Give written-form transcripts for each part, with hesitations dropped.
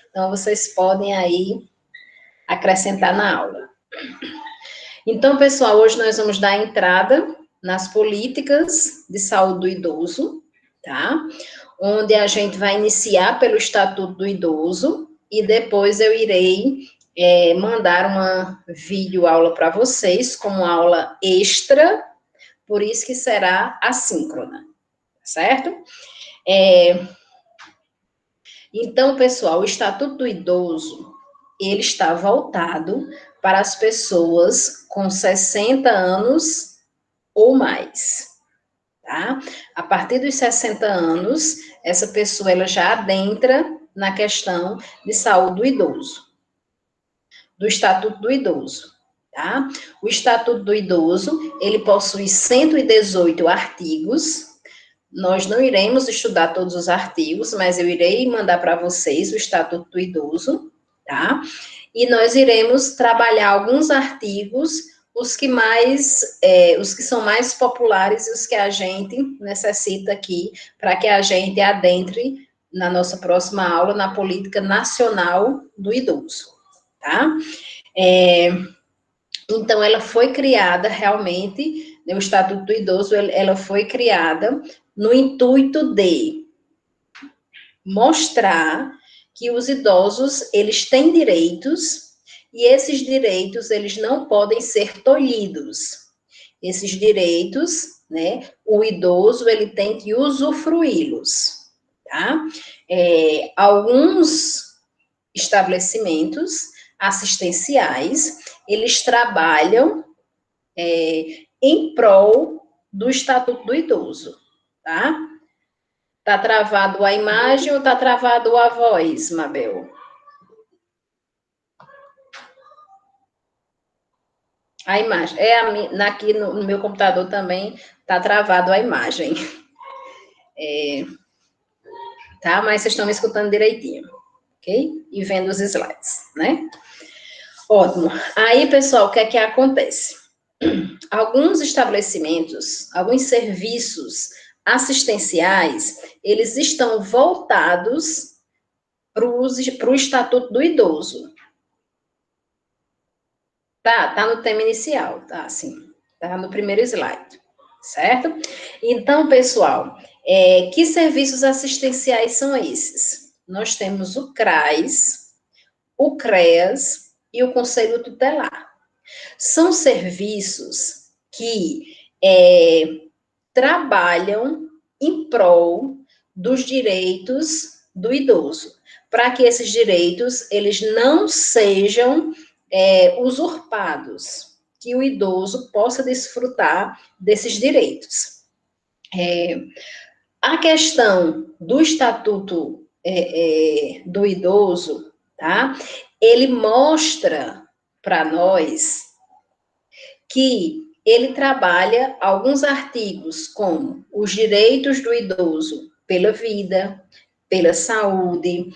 Então, vocês podem aí acrescentar na aula. Então, pessoal, hoje nós vamos dar entrada nas políticas de saúde do idoso, tá? Onde a gente vai iniciar pelo Estatuto do Idoso e depois eu irei mandar uma videoaula para vocês como aula extra, por isso que será assíncrona, certo? Então, pessoal, o Estatuto do Idoso, ele está voltado para as pessoas com 60 anos ou mais, tá? A partir dos 60 anos, essa pessoa ela já adentra na questão de saúde do idoso, do Estatuto do Idoso, tá? O Estatuto do Idoso, ele possui 118 artigos. Nós não iremos estudar todos os artigos, mas eu irei mandar para vocês o Estatuto do Idoso, tá? E nós iremos trabalhar alguns artigos, os que são mais populares e os que a gente necessita aqui, para que a gente adentre na nossa próxima aula na política nacional do idoso, tá? Então, ela foi criada realmente, o Estatuto do Idoso, ela foi criada no intuito de mostrar que os idosos, eles têm direitos, e esses direitos, eles não podem ser tolhidos. Esses direitos, né, o idoso, ele tem que usufruí-los, tá? Alguns estabelecimentos assistenciais, eles trabalham em prol do Estatuto do Idoso, tá? Tá travado a imagem ou tá travado a voz, Mabel? A imagem. Aqui no meu computador também tá travado a imagem. Tá? Mas vocês estão me escutando direitinho, ok? E vendo os slides, né? Ótimo. Aí, pessoal, o que é que acontece? Alguns estabelecimentos, alguns serviços assistenciais, eles estão voltados para o Estatuto do Idoso. Tá no tema inicial, tá assim, tá no primeiro slide, certo? Então, pessoal, que serviços assistenciais são esses? Nós temos o CRAS, o CREAS e o Conselho Tutelar. São serviços que trabalham em prol dos direitos do idoso, para que esses direitos, eles não sejam usurpados, que o idoso possa desfrutar desses direitos. A questão do Estatuto do Idoso, tá? Ele mostra para nós que ele trabalha alguns artigos, como os direitos do idoso pela vida, pela saúde,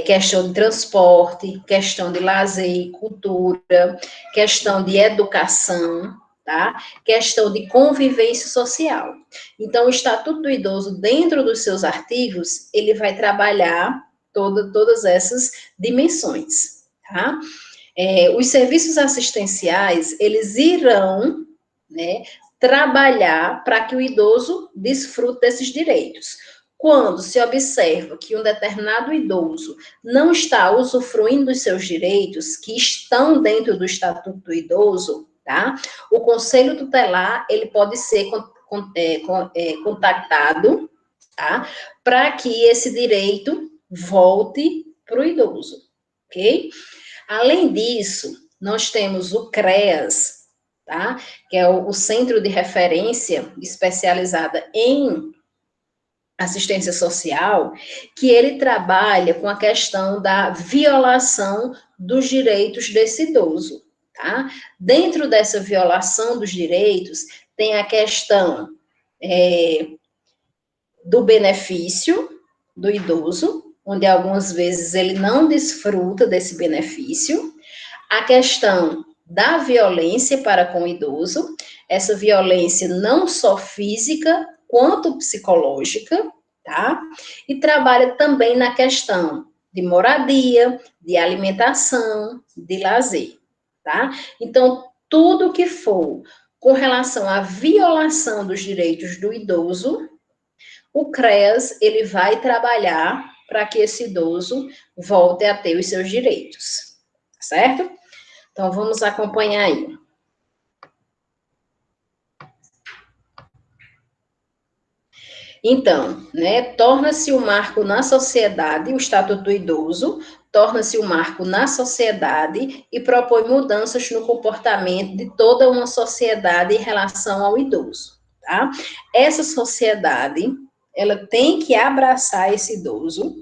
questão de transporte, questão de lazer e cultura, questão de educação, tá? Questão de convivência social. Então, o Estatuto do Idoso, dentro dos seus artigos, ele vai trabalhar todas essas dimensões, tá? Os serviços assistenciais, eles irão, né, trabalhar para que o idoso desfrute desses direitos. Quando se observa que um determinado idoso não está usufruindo dos seus direitos, que estão dentro do Estatuto do Idoso, tá? O Conselho Tutelar, ele pode ser contactado, tá? Para que esse direito volte para o idoso, ok? Além disso, nós temos o CREAS, tá? Que é o Centro de Referência especializada em assistência social, que ele trabalha com a questão da violação dos direitos desse idoso, tá? Dentro dessa violação dos direitos, tem a questão do benefício do idoso, onde algumas vezes ele não desfruta desse benefício, a questão da violência para com o idoso, essa violência não só física, quanto psicológica, tá? E trabalha também na questão de moradia, de alimentação, de lazer, tá? Então, tudo que for com relação à violação dos direitos do idoso, o CREAS, ele vai trabalhar para que esse idoso volte a ter os seus direitos, certo? Então, vamos acompanhar aí. Então, né, torna-se um marco na sociedade, o Estatuto do Idoso, torna-se um marco na sociedade e propõe mudanças no comportamento de toda uma sociedade em relação ao idoso, tá? Essa sociedade, ela tem que abraçar esse idoso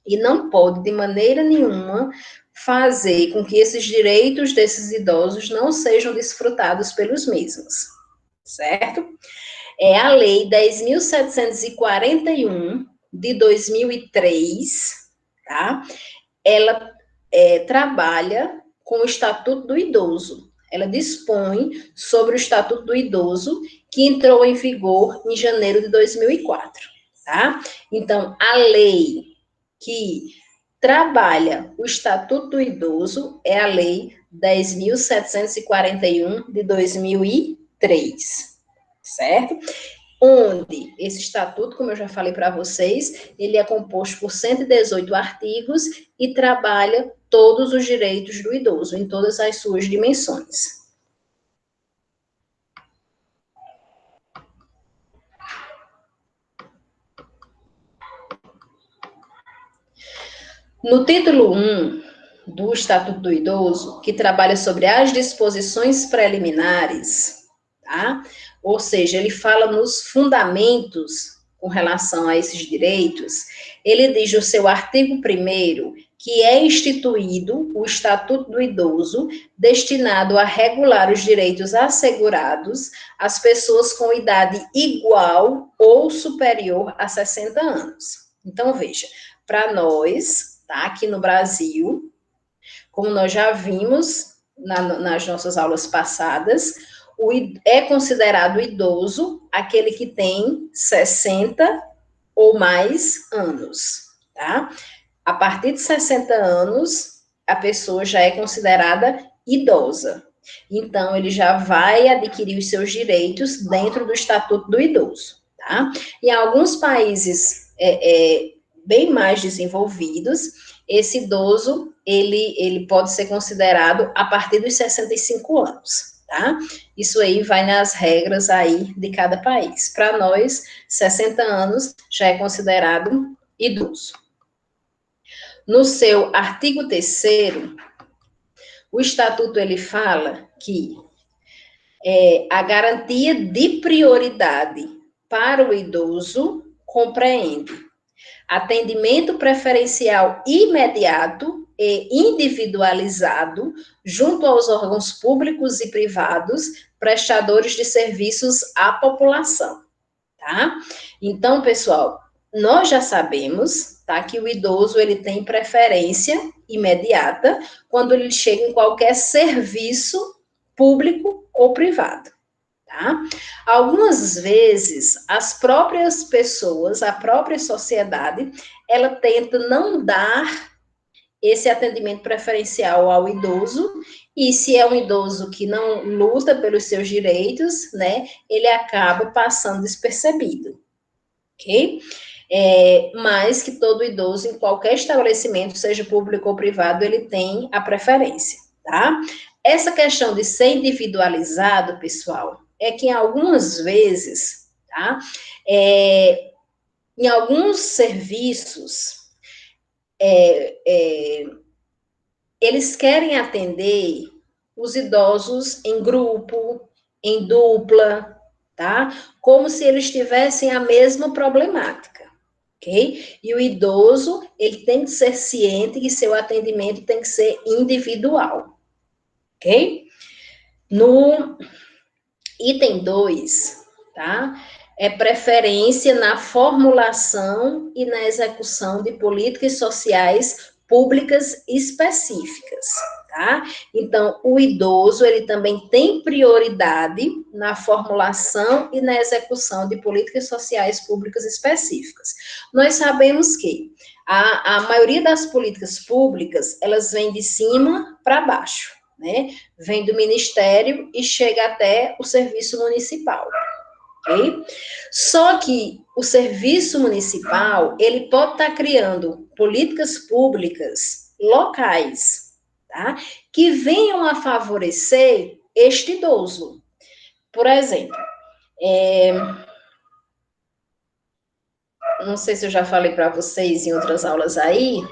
e não pode, de maneira nenhuma, fazer com que esses direitos desses idosos não sejam desfrutados pelos mesmos, certo? É a Lei 10.741, de 2003, tá? Ela trabalha com o Estatuto do Idoso. Ela dispõe sobre o Estatuto do Idoso, que entrou em vigor em janeiro de 2004, tá? Então, a lei que trabalha o Estatuto do Idoso é a Lei 10.741, de 2003, certo? Onde esse estatuto, como eu já falei para vocês, ele é composto por 118 artigos e trabalha todos os direitos do idoso, em todas as suas dimensões. No título 1 do Estatuto do Idoso, que trabalha sobre as disposições preliminares, tá? Ou seja, ele fala nos fundamentos com relação a esses direitos, ele diz no seu artigo 1º que é instituído o Estatuto do Idoso, destinado a regular os direitos assegurados às pessoas com idade igual ou superior a 60 anos. Então, veja, para nós, tá, aqui no Brasil, como nós já vimos nas nossas aulas passadas, é considerado idoso aquele que tem 60 ou mais anos, tá? A partir de 60 anos, a pessoa já é considerada idosa. Então, ele já vai adquirir os seus direitos dentro do Estatuto do Idoso, tá? Em alguns países bem mais desenvolvidos, esse idoso, ele pode ser considerado a partir dos 65 anos. Tá? Isso aí vai nas regras aí de cada país. Para nós, 60 anos já é considerado idoso. No seu artigo 3º, o Estatuto ele fala que a garantia de prioridade para o idoso compreende atendimento preferencial imediato e individualizado junto aos órgãos públicos e privados prestadores de serviços à população, tá? Então, pessoal, nós já sabemos, tá, que o idoso ele tem preferência imediata quando ele chega em qualquer serviço público ou privado. Tá? Algumas vezes, as próprias pessoas, a própria sociedade, ela tenta não dar esse atendimento preferencial ao idoso, e se é um idoso que não luta pelos seus direitos, né, ele acaba passando despercebido, ok? Mas que todo idoso, em qualquer estabelecimento, seja público ou privado, ele tem a preferência, tá? Essa questão de ser individualizado, pessoal, é que algumas vezes, tá? Em alguns serviços, eles querem atender os idosos em grupo, em dupla, tá? Como se eles tivessem a mesma problemática, ok? E o idoso, ele tem que ser ciente que seu atendimento tem que ser individual, ok? No item 2, tá? É preferência na formulação e na execução de políticas sociais públicas específicas, tá? Então, o idoso, ele também tem prioridade na formulação e na execução de políticas sociais públicas específicas. Nós sabemos que A maioria das políticas públicas, elas vêm de cima para baixo, né? Vem do ministério e chega até o serviço municipal, ok? Só que o serviço municipal, ele pode estar criando políticas públicas locais, tá? Que venham a favorecer este idoso. Por exemplo, não sei se eu já falei para vocês em outras aulas aí,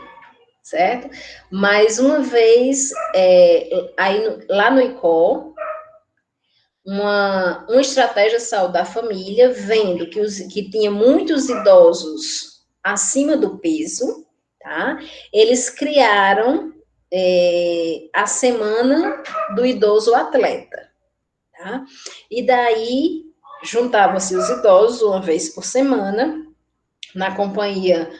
certo? Mas uma vez, lá no ICO, uma estratégia de saúde da família, vendo que tinha muitos idosos acima do peso, tá? Eles criaram a semana do idoso atleta, tá? E daí juntavam-se os idosos uma vez por semana, na companhia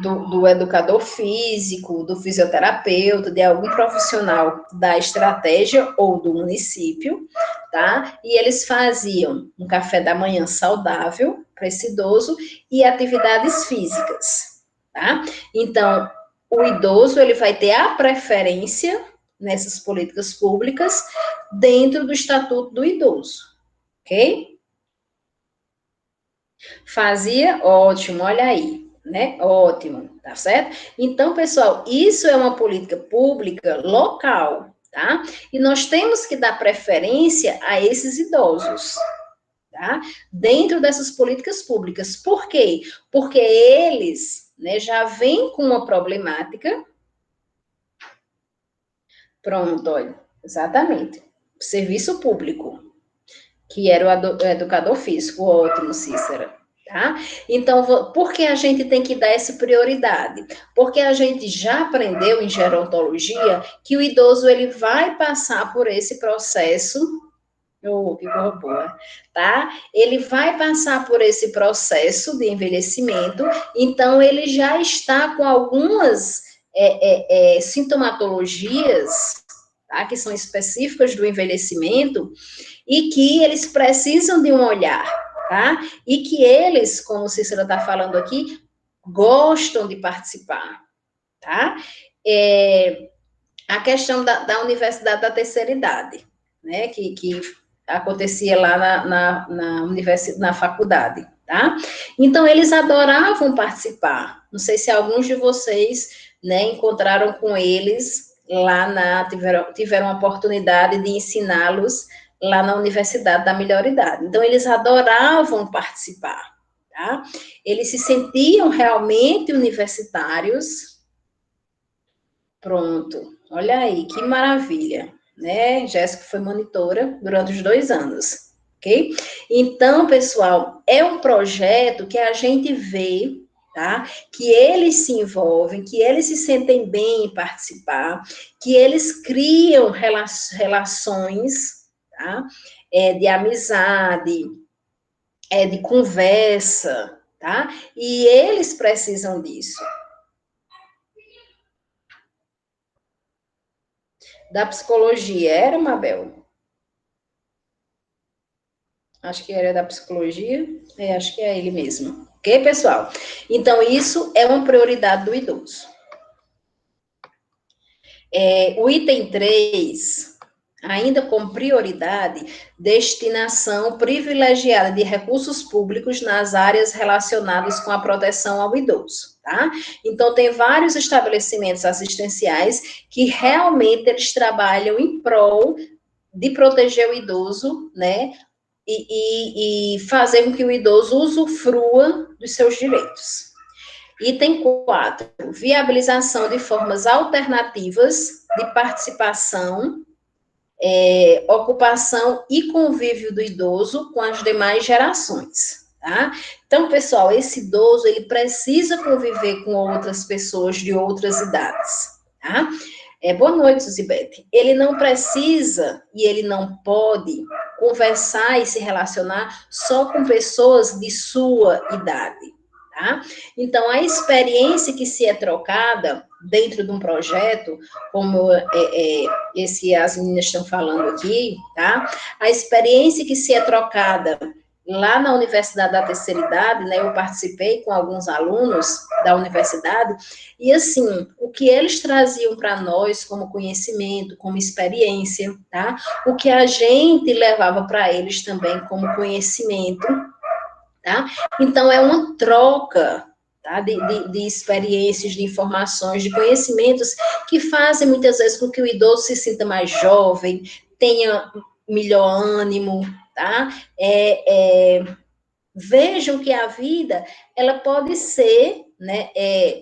do educador físico, do fisioterapeuta, de algum profissional da estratégia ou do município, tá? E eles faziam um café da manhã saudável para esse idoso e atividades físicas, tá? Então, o idoso, ele vai ter a preferência nessas políticas públicas dentro do Estatuto do Idoso, ok? Fazia, ótimo, olha aí, né? Ótimo, tá certo? Então, pessoal, isso é uma política pública local, tá? E nós temos que dar preferência a esses idosos, tá? Dentro dessas políticas públicas. Por quê? Porque eles, né, já vêm com uma problemática. Pronto, olha, exatamente. Serviço público, que era o educador físico, ótimo, Cícera. Tá? Então, por que a gente tem que dar essa prioridade? Porque a gente já aprendeu em gerontologia que o idoso ele vai passar por esse processo, que coisa boa, tá? Ele vai passar por esse processo de envelhecimento, então ele já está com algumas sintomatologias, tá? Que são específicas do envelhecimento, e que eles precisam de um olhar, tá? E que eles, como o Cícero está falando aqui, gostam de participar, tá? A questão da Universidade da Terceira Idade, né? Que acontecia lá na faculdade, tá? Então, eles adoravam participar. Não sei se alguns de vocês, né, encontraram com eles lá tiveram a oportunidade de ensiná-los lá na Universidade da Melhor Idade. Então, eles adoravam participar, tá? Eles se sentiam realmente universitários. Pronto, olha aí, que maravilha, né? Jéssica foi monitora durante os 2 anos, ok? Então, pessoal, é um projeto que a gente vê, tá? Que eles se envolvem, que eles se sentem bem em participar, que eles criam relações, tá? De amizade, de conversa, tá? E eles precisam disso. Da psicologia, era, Mabel? Acho que era da psicologia. Acho que é ele mesmo. Ok, pessoal? Então, isso é uma prioridade do idoso. O item 3, ainda com prioridade, destinação privilegiada de recursos públicos nas áreas relacionadas com a proteção ao idoso, tá? Então, tem vários estabelecimentos assistenciais que realmente eles trabalham em prol de proteger o idoso, né? E fazer com que o idoso usufrua dos seus direitos. Item 4, viabilização de formas alternativas de participação, ocupação e convívio do idoso com as demais gerações, tá? Então, pessoal, esse idoso, ele precisa conviver com outras pessoas de outras idades, tá? Boa noite, Suzibete. Ele não precisa e ele não pode conversar e se relacionar só com pessoas de sua idade, tá? Então, a experiência que se é trocada dentro de um projeto, como as meninas estão falando aqui, tá? A experiência que se é trocada lá na Universidade da Terceira Idade, né, eu participei com alguns alunos da universidade, e assim, o que eles traziam para nós como conhecimento, como experiência, tá? O que a gente levava para eles também como conhecimento, tá? Então, é uma troca, tá? De experiências, de informações, de conhecimentos que fazem muitas vezes com que o idoso se sinta mais jovem, tenha melhor ânimo, tá? Vejam que a vida, ela pode ser, né,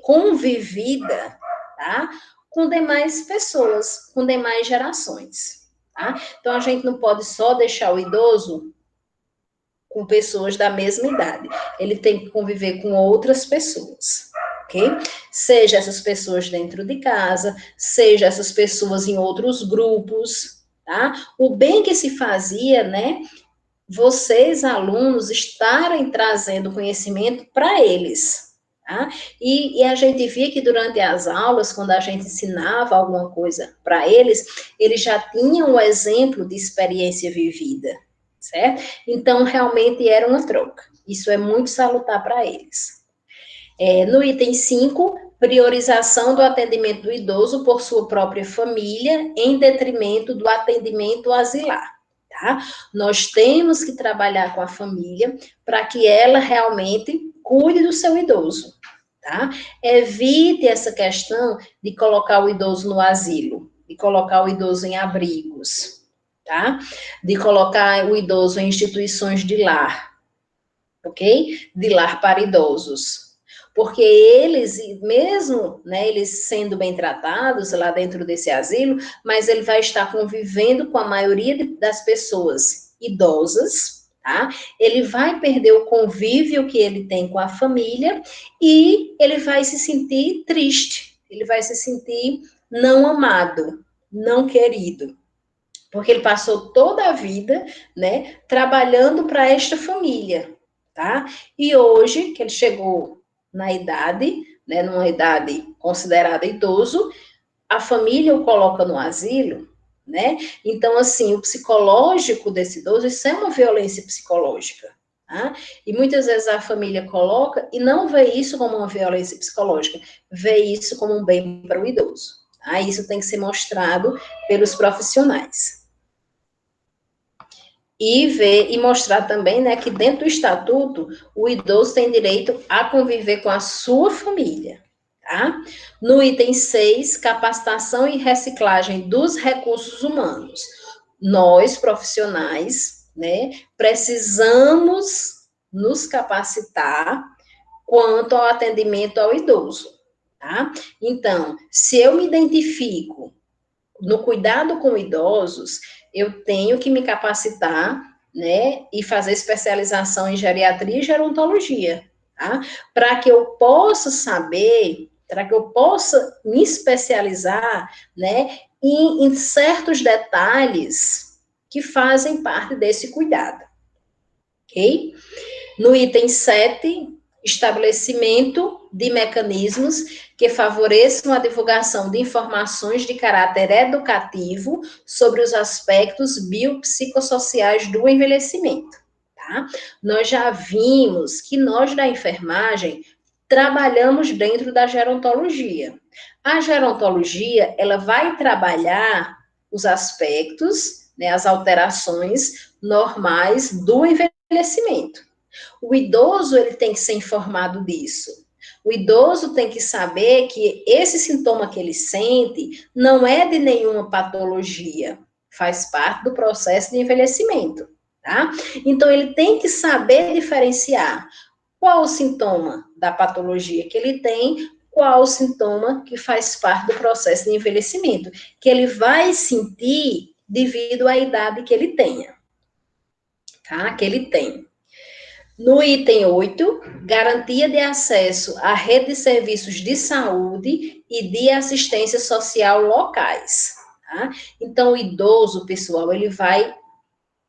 convivida, tá? Com demais pessoas, com demais gerações, tá? Então, a gente não pode só deixar o idoso com pessoas da mesma idade. Ele tem que conviver com outras pessoas, ok? Seja essas pessoas dentro de casa, seja essas pessoas em outros grupos, tá? O bem que se fazia, né? Vocês, alunos, estarem trazendo conhecimento para eles, tá? E a gente via que durante as aulas, quando a gente ensinava alguma coisa para eles, eles já tinham o exemplo de experiência vivida, certo? Então, realmente era uma troca. Isso é muito salutar para eles. No item 5, priorização do atendimento do idoso por sua própria família, em detrimento do atendimento asilar. Tá? Nós temos que trabalhar com a família para que ela realmente cuide do seu idoso. Tá? Evite essa questão de colocar o idoso no asilo, de colocar o idoso em abrigos, tá? De colocar o idoso em instituições de lar, ok? De lar para idosos. Porque eles, mesmo, né, eles sendo bem tratados lá dentro desse asilo, mas ele vai estar convivendo com a maioria das pessoas idosas, tá? Ele vai perder o convívio que ele tem com a família e ele vai se sentir triste, ele vai se sentir não amado, não querido. Porque ele passou toda a vida, né, trabalhando para esta família, tá? E hoje, que ele chegou na idade, né, numa idade considerada idoso, a família o coloca no asilo, né? Então, assim, o psicológico desse idoso, isso é uma violência psicológica, tá? E muitas vezes a família coloca e não vê isso como uma violência psicológica, vê isso como um bem para o idoso, tá? Isso tem que ser mostrado pelos profissionais. E ver e mostrar também, né, que dentro do estatuto o idoso tem direito a conviver com a sua família, tá? No item 6, capacitação e reciclagem dos recursos humanos. Nós, profissionais, né, precisamos nos capacitar quanto ao atendimento ao idoso, tá? Então, se eu me identifico no cuidado com idosos, eu tenho que me capacitar, né, e fazer especialização em geriatria e gerontologia, tá? Para que eu possa saber, para que eu possa me especializar, né, em certos detalhes que fazem parte desse cuidado, ok? No item 7, estabelecimento de mecanismos que favoreçam a divulgação de informações de caráter educativo sobre os aspectos biopsicossociais do envelhecimento, tá? Nós já vimos que nós da enfermagem trabalhamos dentro da gerontologia. A gerontologia, ela vai trabalhar os aspectos, né, as alterações normais do envelhecimento. O idoso, ele tem que ser informado disso. O idoso tem que saber que esse sintoma que ele sente não é de nenhuma patologia, faz parte do processo de envelhecimento, tá? Então, ele tem que saber diferenciar qual o sintoma da patologia que ele tem, qual o sintoma que faz parte do processo de envelhecimento, que ele vai sentir devido à idade que ele tenha, tá? Que ele tem. No item 8, garantia de acesso à rede de serviços de saúde e de assistência social locais. Tá? Então, o idoso, pessoal, ele vai,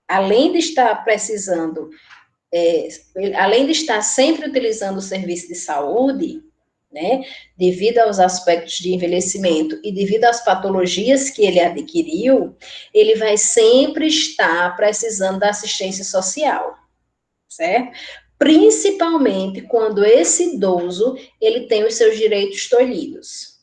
além de estar precisando, além de estar sempre utilizando o serviço de saúde, né, devido aos aspectos de envelhecimento e devido às patologias que ele adquiriu, ele vai sempre estar precisando da assistência social. certo? Principalmente quando esse idoso, ele tem os seus direitos tolhidos,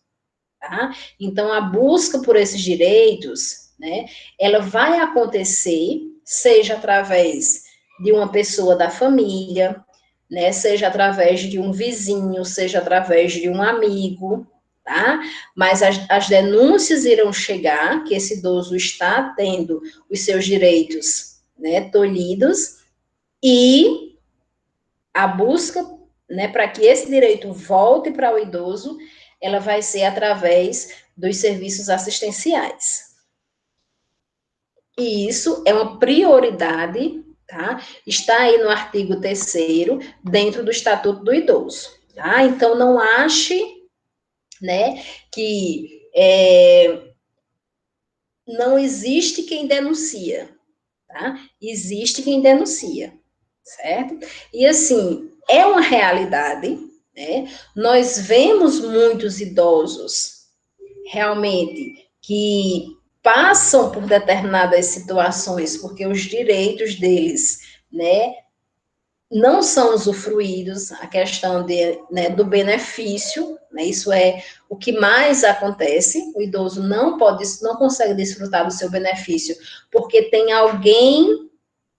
tá? Então, a busca por esses direitos, né, ela vai acontecer, seja através de uma pessoa da família, né, seja através de um vizinho, seja através de um amigo, tá? Mas as denúncias irão chegar que esse idoso está tendo os seus direitos, né, tolhidos, e a busca, né, para que esse direito volte para o idoso, ela vai ser através dos serviços assistenciais. E isso é uma prioridade, tá? Está aí no artigo 3º, dentro do Estatuto do Idoso, tá? Então, não ache, né, que não existe quem denuncia, tá? Existe quem denuncia, certo? E, assim, é uma realidade, né? Nós vemos muitos idosos, realmente, que passam por determinadas situações, porque os direitos deles, né, não são usufruídos, a questão né, do benefício, né, isso é o que mais acontece, o idoso não consegue desfrutar do seu benefício, porque tem alguém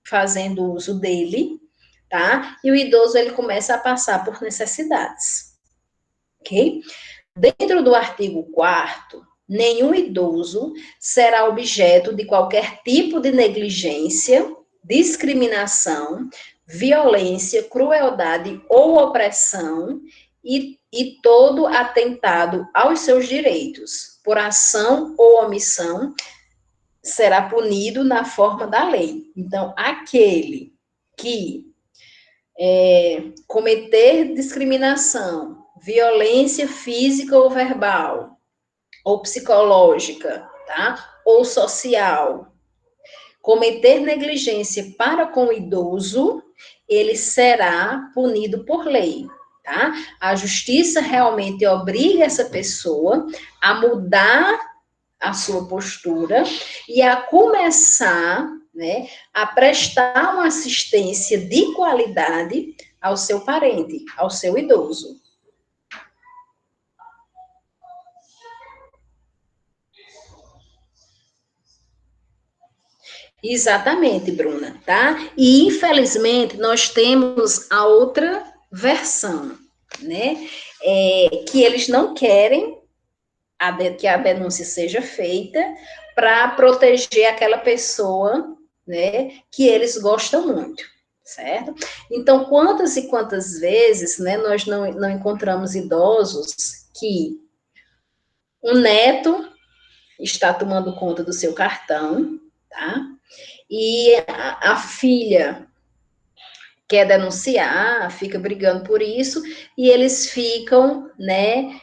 fazendo uso dele, tá? E o idoso, ele começa a passar por necessidades, ok? Dentro do artigo 4º, nenhum idoso será objeto de qualquer tipo de negligência, discriminação, violência, crueldade ou opressão e todo atentado aos seus direitos, por ação ou omissão, será punido na forma da lei. Então, aquele que cometer discriminação, violência física ou verbal, ou psicológica, tá? Ou social, cometer negligência para com o idoso, ele será punido por lei, tá? A justiça realmente obriga essa pessoa a mudar a sua postura e a começar, né, a prestar uma assistência de qualidade ao seu parente, ao seu idoso. Exatamente, Bruna, tá? E infelizmente nós temos a outra versão, né? Que eles não querem que a denúncia seja feita para proteger aquela pessoa, né? Que eles gostam muito, certo? Então, quantas e quantas vezes, né? Nós não encontramos idosos que um neto está tomando conta do seu cartão, tá? E a filha quer denunciar, fica brigando por isso, e eles ficam, né,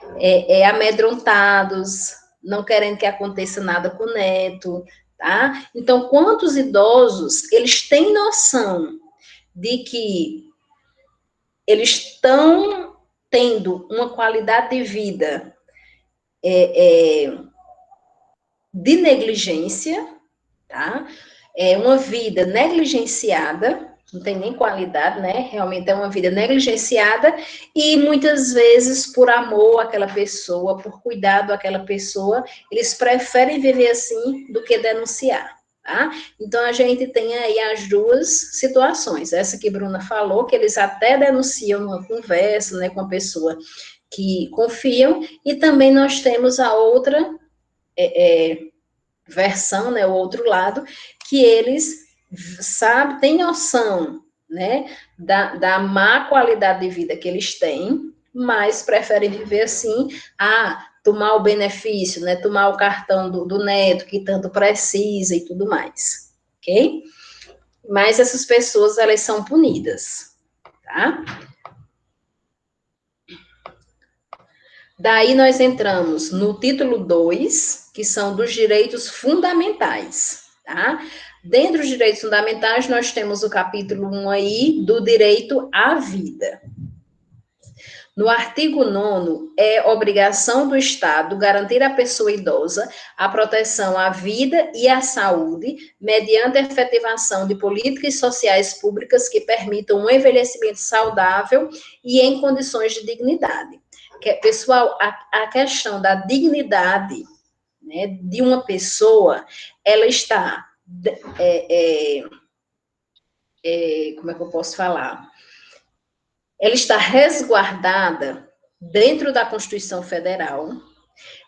amedrontados, não querendo que aconteça nada com o neto, tá? Então, quantos idosos, eles têm noção de que eles estão tendo uma qualidade de vida de negligência, tá? É uma vida negligenciada, não tem nem qualidade, né? Realmente é uma vida negligenciada e muitas vezes por amor àquela pessoa, por cuidado àquela pessoa, eles preferem viver assim do que denunciar, tá? Então a gente tem aí as duas situações. Essa que a Bruna falou, que eles até denunciam numa conversa, né, com a pessoa que confiam, e também nós temos a outra versão, né, o outro lado, que eles têm noção, né, da má qualidade de vida que eles têm, mas preferem viver assim, tomar o benefício, né, tomar o cartão do neto, que tanto precisa e tudo mais, ok? Mas essas pessoas, elas são punidas, tá? Daí nós entramos no título 2, que são dos direitos fundamentais, tá? Dentro dos direitos fundamentais, nós temos o capítulo 1 aí, do direito à vida. No artigo 9º, é obrigação do Estado garantir à pessoa idosa a proteção à vida e à saúde, mediante a efetivação de políticas sociais públicas que permitam um envelhecimento saudável e em condições de dignidade. Pessoal, a questão da dignidade, né, de uma pessoa, ela está, como é que eu posso falar? Ela está resguardada dentro da Constituição Federal,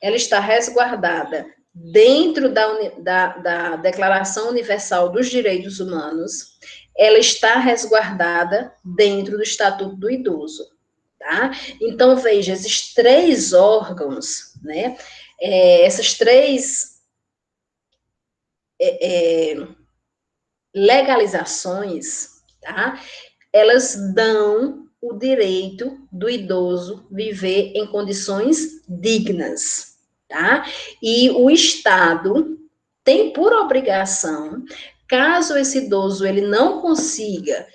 ela está resguardada dentro da Declaração Universal dos Direitos Humanos, ela está resguardada dentro do Estatuto do Idoso, tá? Então, veja, esses três órgãos, né, essas três legalizações, tá? Elas dão o direito do idoso viver em condições dignas, tá? E o Estado tem por obrigação, caso esse idoso ele não consiga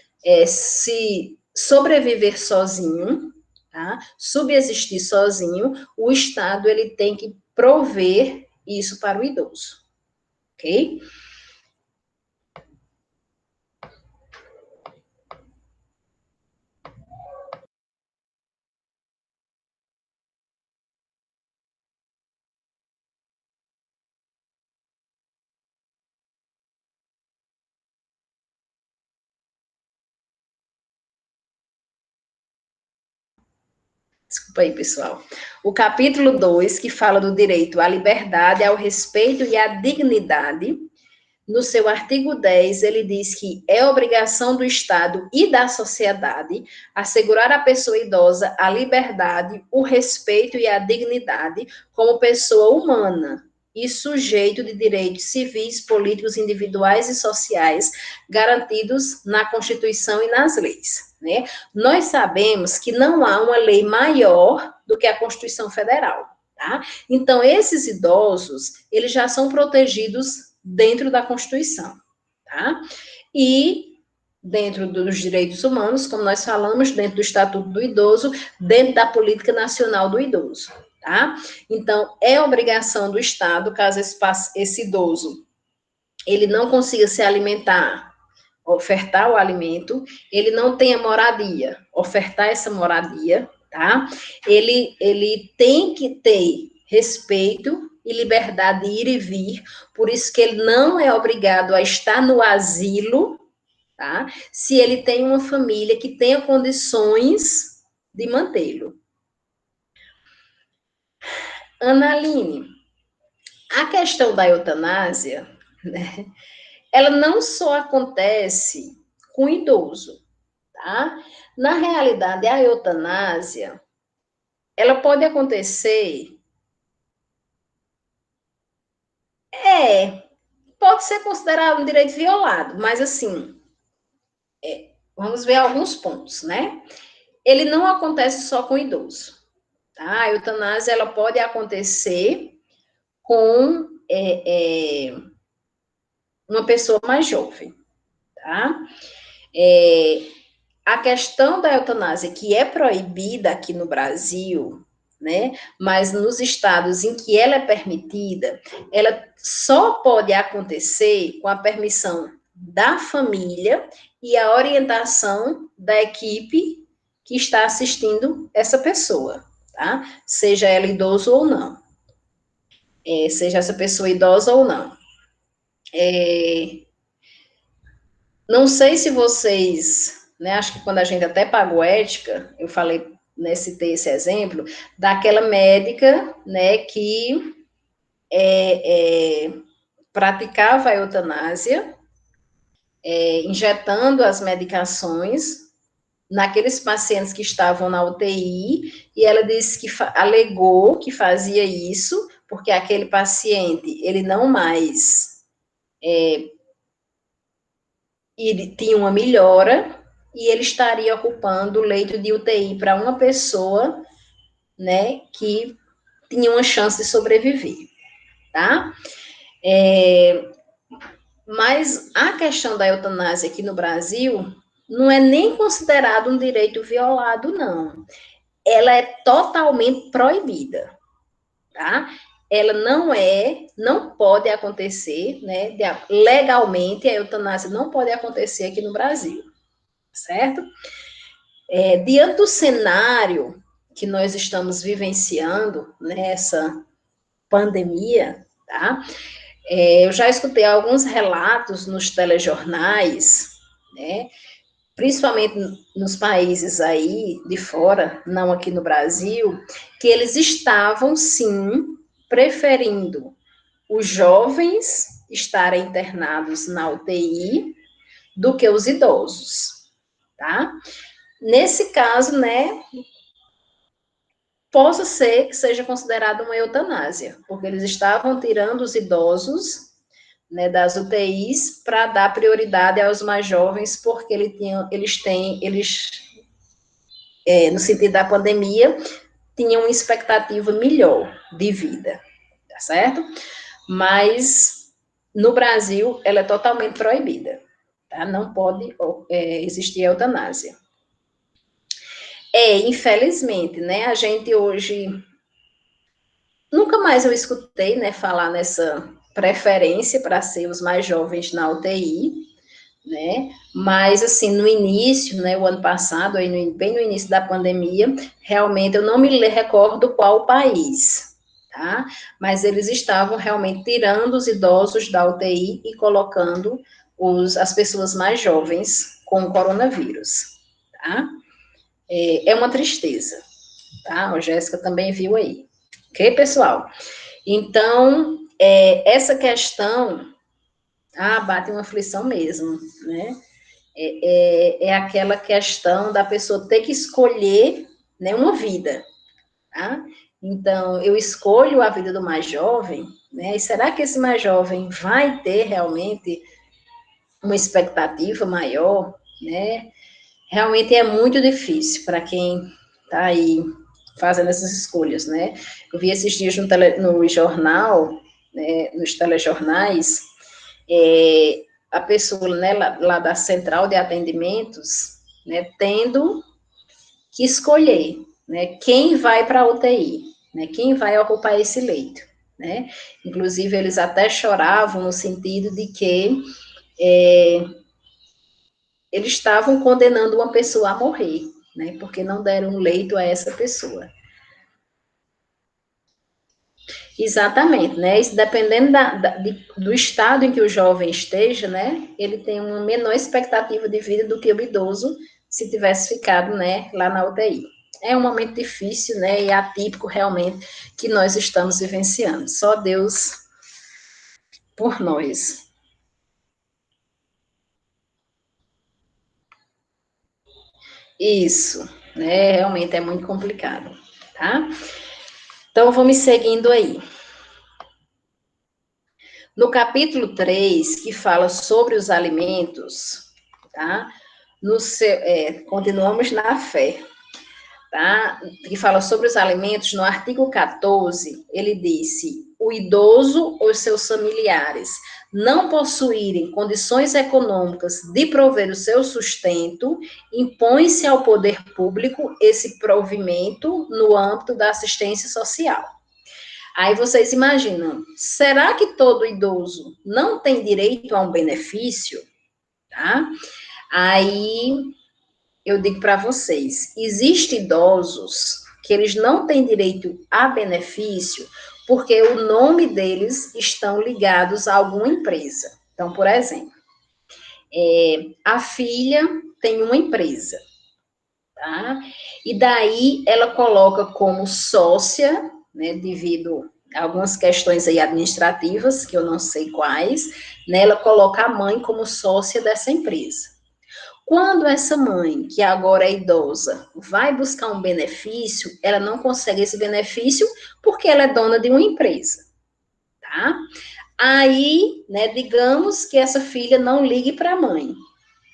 se sobreviver sozinho, tá? Subsistir sozinho, o Estado ele tem que prover isso para o idoso, ok? Desculpa aí, pessoal. O capítulo 2, que fala do direito à liberdade, ao respeito e à dignidade, no seu artigo 10, ele diz que é obrigação do Estado e da sociedade assegurar à pessoa idosa a liberdade, o respeito e a dignidade como pessoa humana e sujeito de direitos civis, políticos, individuais e sociais garantidos na Constituição e nas leis, né? Nós sabemos que não há uma lei maior do que a Constituição Federal, tá? Então, esses idosos, eles já são protegidos dentro da Constituição, tá? E dentro dos direitos humanos, como nós falamos, dentro do Estatuto do Idoso, dentro da Política Nacional do Idoso, tá? Então, é obrigação do Estado, caso esse idoso ele não consiga se alimentar, ofertar o alimento, ele não tenha moradia, ofertar essa moradia, tá? Ele tem que ter respeito e liberdade de ir e vir, por isso que ele não é obrigado a estar no asilo, tá? Se ele tem uma família que tenha condições de mantê-lo. Analine, a questão da eutanásia, né, ela não só acontece com o idoso, tá? Na realidade, a eutanásia, ela pode acontecer, pode ser considerado um direito violado, mas assim, vamos ver alguns pontos, né? Ele não acontece só com o idoso, tá? A eutanásia, ela pode acontecer com uma pessoa mais jovem, tá? A questão da eutanásia, que é proibida aqui no Brasil, né? Mas nos estados em que ela é permitida, ela só pode acontecer com a permissão da família e a orientação da equipe que está assistindo essa pessoa, tá? Seja ela idoso ou não. Seja essa pessoa idosa ou não. Não sei se vocês, né, acho que quando a gente até pagou ética, eu falei, né, citei esse exemplo, daquela médica, né, que praticava a eutanásia, injetando as medicações naqueles pacientes que estavam na UTI, e ela disse que alegou que fazia isso, porque aquele paciente, ele não mais ele tinha uma melhora, e ele estaria ocupando o leito de UTI para uma pessoa, né, que tinha uma chance de sobreviver, tá? Mas a questão da eutanásia aqui no Brasil não é nem considerado um direito violado, não. ela é totalmente proibida, tá? Ela não pode acontecer, né? Legalmente, a eutanásia não pode acontecer aqui no Brasil, certo? Diante do cenário que nós estamos vivenciando nessa pandemia, tá? Eu já escutei alguns relatos nos telejornais, né? Principalmente nos países aí de fora, não aqui no Brasil, que eles estavam, sim, preferindo os jovens estarem internados na UTI do que os idosos, tá? Nesse caso, né, possa ser que seja considerado uma eutanásia, porque eles estavam tirando os idosos, né, das UTIs para dar prioridade aos mais jovens, porque no sentido da pandemia, tinham uma expectativa melhor de vida, tá certo? Mas no Brasil ela é totalmente proibida, tá? Não pode existir eutanásia. Infelizmente, né? A gente hoje nunca mais eu escutei, né, falar nessa preferência para ser os mais jovens na UTI, né? Mas assim, no início, né, o ano passado, bem no início da pandemia, realmente eu não me recordo qual país, tá? Mas eles estavam realmente tirando os idosos da UTI e colocando as pessoas mais jovens com o coronavírus, tá? É uma tristeza, tá? A Jéssica também viu aí. Ok, pessoal? Então, essa questão, bate uma aflição mesmo, né? É aquela questão da pessoa ter que escolher, né, uma vida, tá? Então, eu escolho a vida do mais jovem, né? E será que esse mais jovem vai ter realmente uma expectativa maior, né? Realmente é muito difícil para quem está aí fazendo essas escolhas, né? Eu vi esses dias no jornal, né, nos telejornais, a pessoa, né, lá da central de atendimentos, né, tendo que escolher, né, quem vai para a UTI, né, quem vai ocupar esse leito, né? Inclusive, eles até choravam no sentido de que eles estavam condenando uma pessoa a morrer, né, porque não deram um leito a essa pessoa. Exatamente, né? Isso dependendo do estado em que o jovem esteja, né? Ele tem uma menor expectativa de vida do que o idoso se tivesse ficado, né, lá na UTI. É um momento difícil, né? E atípico realmente que nós estamos vivenciando. Só Deus por nós. Isso, né? Realmente é muito complicado, tá? Então vamos seguindo aí. No capítulo 3, que fala sobre os alimentos, tá? Continuamos na fé, tá? Que fala sobre os alimentos, no artigo 14, ele disse: o idoso ou seus familiares não possuírem condições econômicas de prover o seu sustento, impõe-se ao poder público esse provimento no âmbito da assistência social. Aí vocês imaginam, será que todo idoso não tem direito a um benefício? Tá? Aí eu digo para vocês, existem idosos que eles não têm direito a benefício porque o nome deles estão ligados a alguma empresa. Então, por exemplo, a filha tem uma empresa, tá? E daí ela coloca como sócia, né, devido a algumas questões aí administrativas, que eu não sei quais, né, ela coloca a mãe como sócia dessa empresa. Quando essa mãe, que agora é idosa, vai buscar um benefício, ela não consegue esse benefício porque ela é dona de uma empresa, tá? Aí, né, digamos que essa filha não ligue para a mãe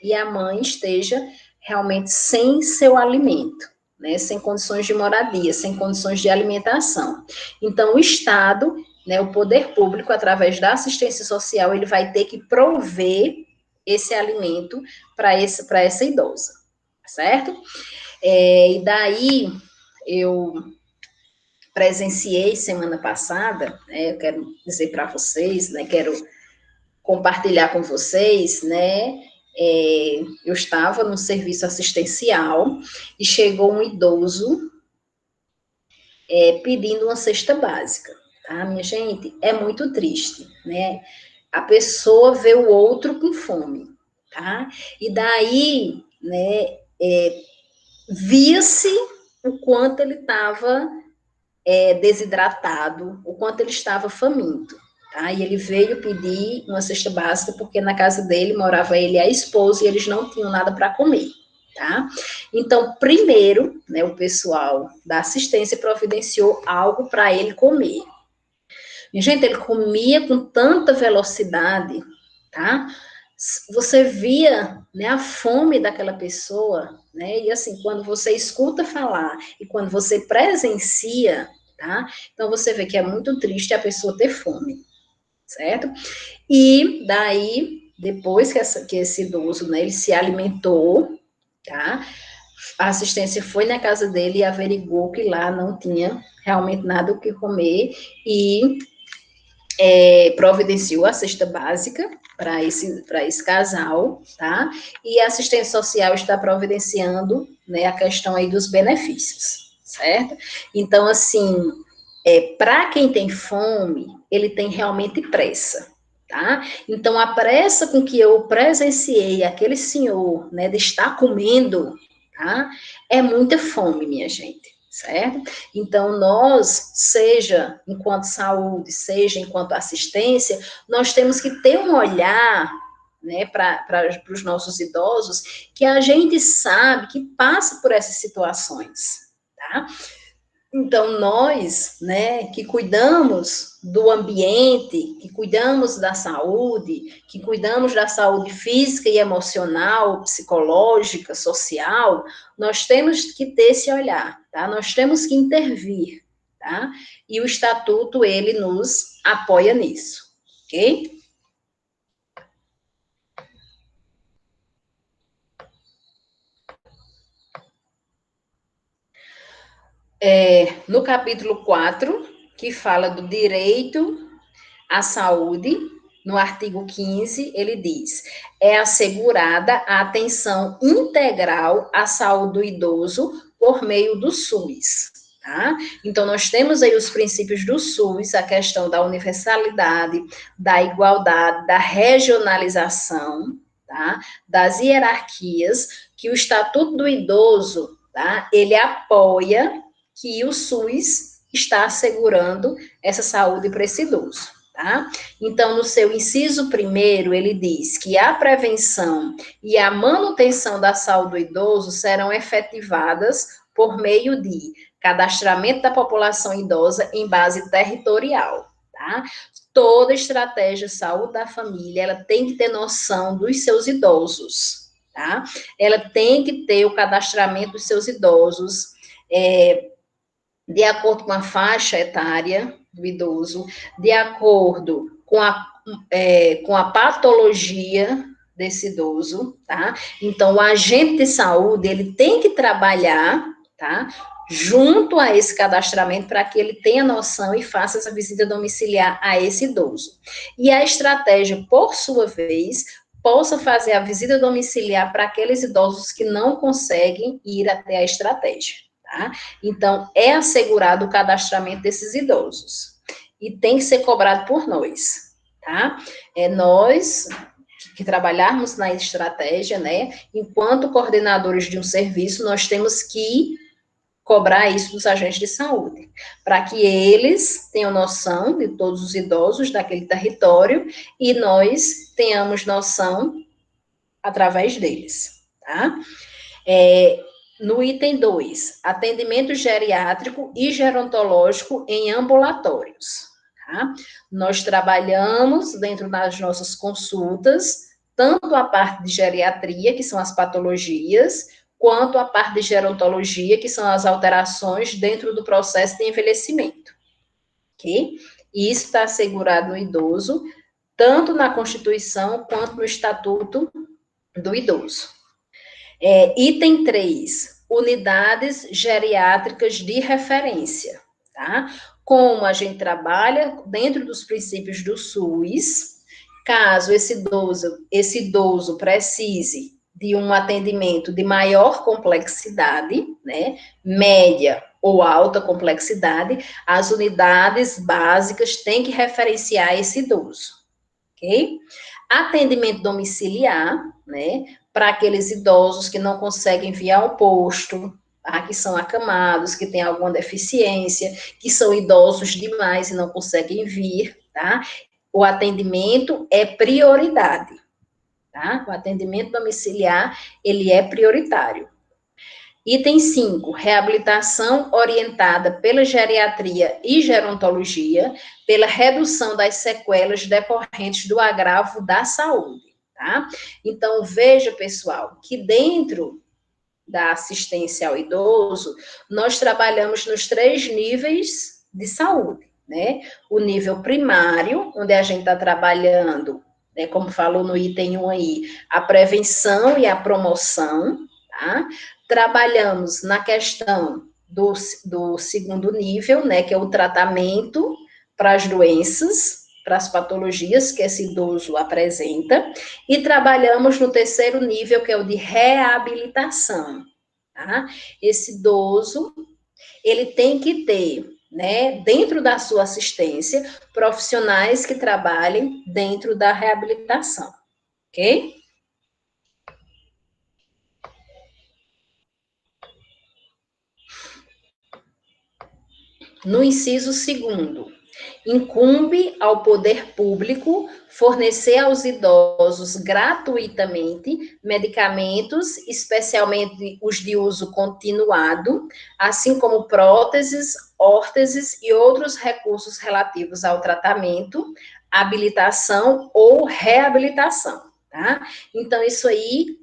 e a mãe esteja realmente sem seu alimento, né, sem condições de moradia, sem condições de alimentação. Então, o Estado, né, o poder público, através da assistência social, ele vai ter que prover esse alimento para essa idosa, certo? E daí, eu presenciei semana passada, né, eu quero dizer para vocês, né, quero compartilhar com vocês, né, eu estava no serviço assistencial e chegou um idoso pedindo uma cesta básica, tá, minha gente? É muito triste, né? A pessoa vê o outro com fome, tá? E daí, né, via-se o quanto ele estava desidratado, o quanto ele estava faminto. Tá? E ele veio pedir uma cesta básica, porque na casa dele morava ele e a esposa, e eles não tinham nada para comer. Tá? Então, primeiro, né, o pessoal da assistência providenciou algo para ele comer. E, gente, ele comia com tanta velocidade, tá? Você via, né, a fome daquela pessoa, né? E assim, quando você escuta falar e quando você presencia, tá? Então você vê que é muito triste a pessoa ter fome, certo? E daí, depois que esse idoso, né, ele se alimentou, tá? A assistência foi na casa dele e averigou que lá não tinha realmente nada o que comer e providenciou a cesta básica para esse casal, tá? E a assistência social está providenciando, né, a questão aí dos benefícios, certo? Então, assim, para quem tem fome, ele tem realmente pressa, tá? Então, a pressa com que eu presenciei aquele senhor, né, de estar comendo, tá? É muita fome, minha gente, certo? Então, nós, seja enquanto saúde, seja enquanto assistência, nós temos que ter um olhar, né, para os nossos idosos, que a gente sabe que passa por essas situações, tá? Então, nós, né, que cuidamos do ambiente, que cuidamos da saúde, que cuidamos da saúde física e emocional, psicológica, social, nós temos que ter esse olhar, tá? Nós temos que intervir, tá? E o estatuto, ele nos apoia nisso, ok? No capítulo 4, que fala do direito à saúde, no artigo 15, ele diz: é assegurada a atenção integral à saúde do idoso por meio do SUS. Tá? Então, nós temos aí os princípios do SUS, a questão da universalidade, da igualdade, da regionalização, tá? Das hierarquias, que o Estatuto do Idoso, tá? Ele apoia que o SUS está assegurando essa saúde para esse idoso. Tá? Então, no seu inciso primeiro, ele diz que a prevenção e a manutenção da saúde do idoso serão efetivadas por meio de cadastramento da população idosa em base territorial. Tá? Toda estratégia de saúde da família, ela tem que ter noção dos seus idosos. Tá? Ela tem que ter o cadastramento dos seus idosos, de acordo com a faixa etária do idoso, de acordo com a patologia desse idoso, tá? Então, o agente de saúde, ele tem que trabalhar, tá? Junto a esse cadastramento para que ele tenha noção e faça essa visita domiciliar a esse idoso. E a estratégia, por sua vez, possa fazer a visita domiciliar para aqueles idosos que não conseguem ir até a estratégia. Tá? Então, é assegurado o cadastramento desses idosos. E tem que ser cobrado por nós, tá? Nós que trabalharmos na estratégia, né? Enquanto coordenadores de um serviço, nós temos que cobrar isso dos agentes de saúde, para que eles tenham noção de todos os idosos daquele território e nós tenhamos noção através deles, tá? No item 2, atendimento geriátrico e gerontológico em ambulatórios. Tá? Nós trabalhamos dentro das nossas consultas, tanto a parte de geriatria, que são as patologias, quanto a parte de gerontologia, que são as alterações dentro do processo de envelhecimento. Ok? E isso está assegurado no idoso, tanto na Constituição quanto no Estatuto do Idoso. Item 3, unidades geriátricas de referência, tá? Como a gente trabalha dentro dos princípios do SUS, caso esse idoso precise de um atendimento de maior complexidade, né, média ou alta complexidade, as unidades básicas têm que referenciar esse idoso, ok? Atendimento domiciliar, né, para aqueles idosos que não conseguem vir ao posto, tá, que são acamados, que têm alguma deficiência, que são idosos demais e não conseguem vir, tá? O atendimento é prioridade, tá? O atendimento domiciliar, ele é prioritário. Item 5, reabilitação orientada pela geriatria e gerontologia, pela redução das sequelas decorrentes do agravo da saúde, tá? Então, veja, pessoal, que dentro da assistência ao idoso, nós trabalhamos nos 3 níveis de saúde, né? O nível primário, onde a gente está trabalhando, né, como falou no item 1 aí, a prevenção e a promoção, tá? Trabalhamos na questão do segundo nível, né, que é o tratamento para as doenças, para as patologias que esse idoso apresenta, e trabalhamos no terceiro nível, que é o de reabilitação, tá? Esse idoso, ele tem que ter, né, dentro da sua assistência, profissionais que trabalhem dentro da reabilitação, ok? No inciso segundo, incumbe ao poder público fornecer aos idosos gratuitamente medicamentos, especialmente os de uso continuado, assim como próteses, órteses e outros recursos relativos ao tratamento, habilitação ou reabilitação, tá? Então, isso aí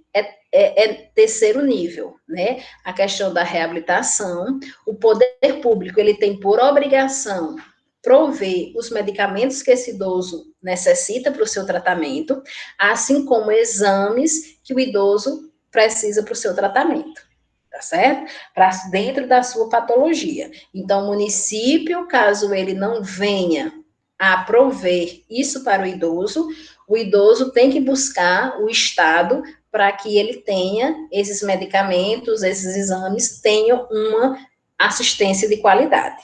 é terceiro nível, né? A questão da reabilitação, o poder público, ele tem por obrigação prover os medicamentos que esse idoso necessita para o seu tratamento, assim como exames que o idoso precisa para o seu tratamento, tá certo? Para dentro da sua patologia. Então, o município, caso ele não venha a prover isso para o idoso tem que buscar o Estado para que ele tenha esses medicamentos, esses exames, tenham uma assistência de qualidade,